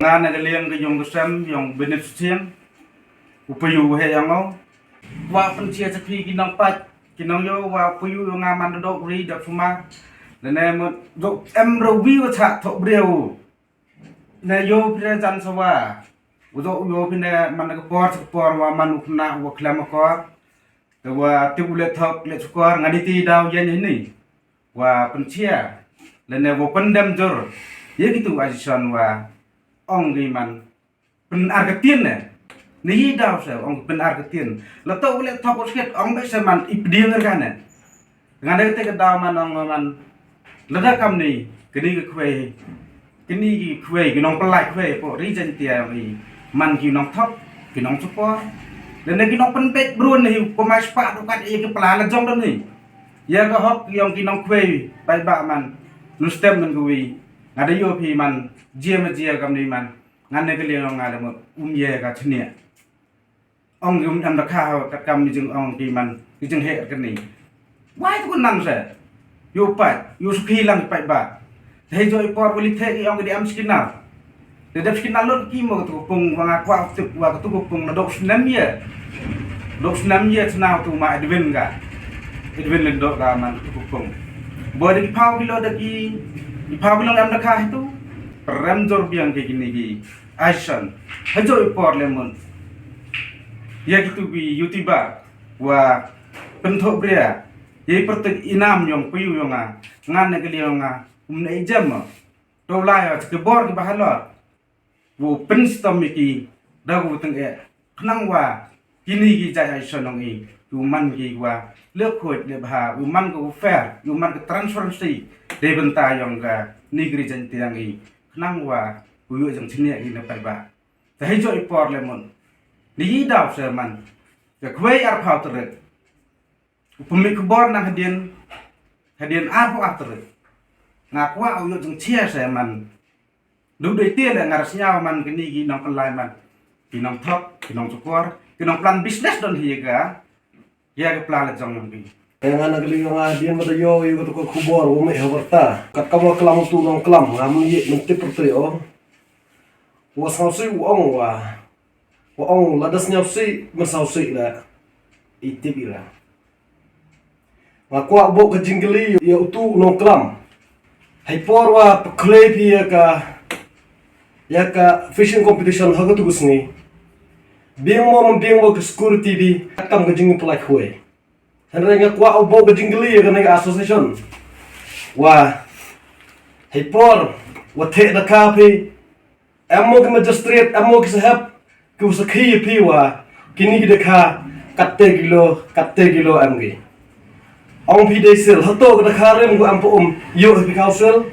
Nga nagaliang yung gusam yung benefician upayu he yang mau wa pencia sepi kinang pat kinang yo wa puyu nga man do ri da fuma ne mo do em ro wi wa cha tho breu ne yo pre jan sawa udo yo pine man ga por wa man ukna wa klam ko to wa tibule thok le skor ngadi ti daw yen ni wa pencia ne wo pendam jor ye gitu asison wa ong di man pen argetin ne ni daw sa ong pen argetin la to le thok sket ong be man ipdien kan ne ngade te ka daw man ong man lada kam ni kini ke khwe kini ki khwe ki nong pelai khwe po ri jen tia ri man ki nong thok ki nong supo le ne ki nong pen pet brun ni ko mai spa do kat e ke pla la jong do ni ya ko hok yong ki nong khwe bai ba man nu stem man gui ngade yo phi man jia kam ni man ngane ke liang ngade mo ye ka chnia ong am da kha ka kam ni jing ong ki man ki jing he ka ni wai tu nan sa yo pat yo sukhi lang pai ba thei joi por boli the ong di am skinal de dap skinal lot ki mo tu pung wanga kwa tu wa tu pung na dok snam ye snau tu ma edwin len dok ka man tu pung bo de pau ki lo de ki pau bilong am da kha itu rem jor biang ke gini gi action hajo por lemon ya gitu bi youtuber wa penthok bria ye pertek inam yong puyu yonga ngan ne geli yonga umne jam to la ya ke bor ki bahalor wo pen stom ki dagu teng e knang wa kini gi jai action ong i yu man gi wa le khoi le bha yu man ko fair yu man ko transparency de benta yong ga nigri jan tiang i nang wa kuyu jang chine gi na pai ba ta he jo ipor lemon ni daw se man ke khwei ar phau tre upami ku bor nang hadien ar pho atre nga kwa au yo jang chia se man du dei tie le ngar snya man ke ni gi nong kalai man ki nong thok ki nong support ki nong plan business don hi ga ya ke plan jang nang bi Nga nagli nga diyan mo tayo yung ko kubor o may hawarta kat kamo klam tu nong klam ngam ye menti perteo wa sausi wa ong ladas nyausi masausi la itibira wa kwa bo ka jingli ya utu nong klam hay porwa klay pi ya ka fishing competition hagatu gusni biang mo ke security bi atam ka jingli pelai khwe Henry nga kwa ubo ka jingli ka nang association wa hipor wa the da kapi amo ka magistrate amo ka sahab ku sa khi pi wa kini ki dekha katte kilo amgi ong pi de sel hato ka dekha rem ku ampo yo pi council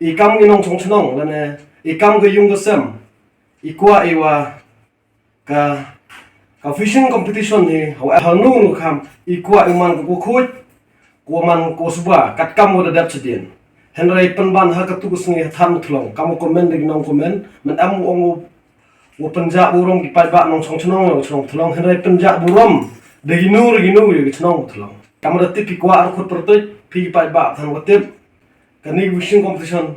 I kam ngi nong chong chnong lane I kam ka yung ka sem I kwa iwa ka fishing competition ni hanu kam ikwa iman ko khoj ko man ko suba kat kam da dap sedien henry penban ha ka tugus ni tham thlong kam comment de nong comment man am ong wo panja burong ki pai ba nong chong chnong chong thlong henry panja burom de ginu ye chnong thlong kam da tipi kwa ar khut pertoi pi pai ba than ko tip kani fishing competition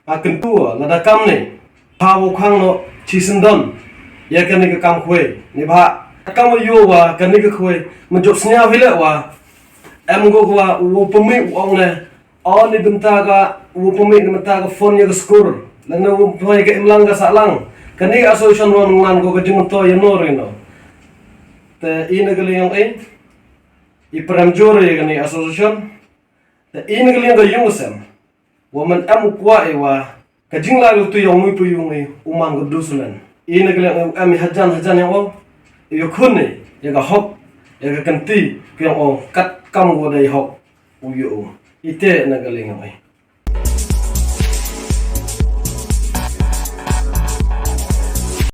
a kentu la da kam ni pa wo khang no chi sindon ya kani ka kam khwe ni ba kamu yo wa kani ka khoi menjok snya vile wa em go wa wo pemi ong le on ni benta ka wo pemi ni benta ka phone ya ka skur lang na wo phone ka imlang ka salang kani association ron ngan go ka jing to ya no rino te ina ka liyang I pram jore kani association te ina ka liyang ka yung sem wo man am kwa wa ka jing la tu yong mu pu yung umang go dusulan ina ka liyang am hajan ya wo yo khune ya ga hok ya ga kanti kyang o kat kam go dai hok u yo ite na galing ai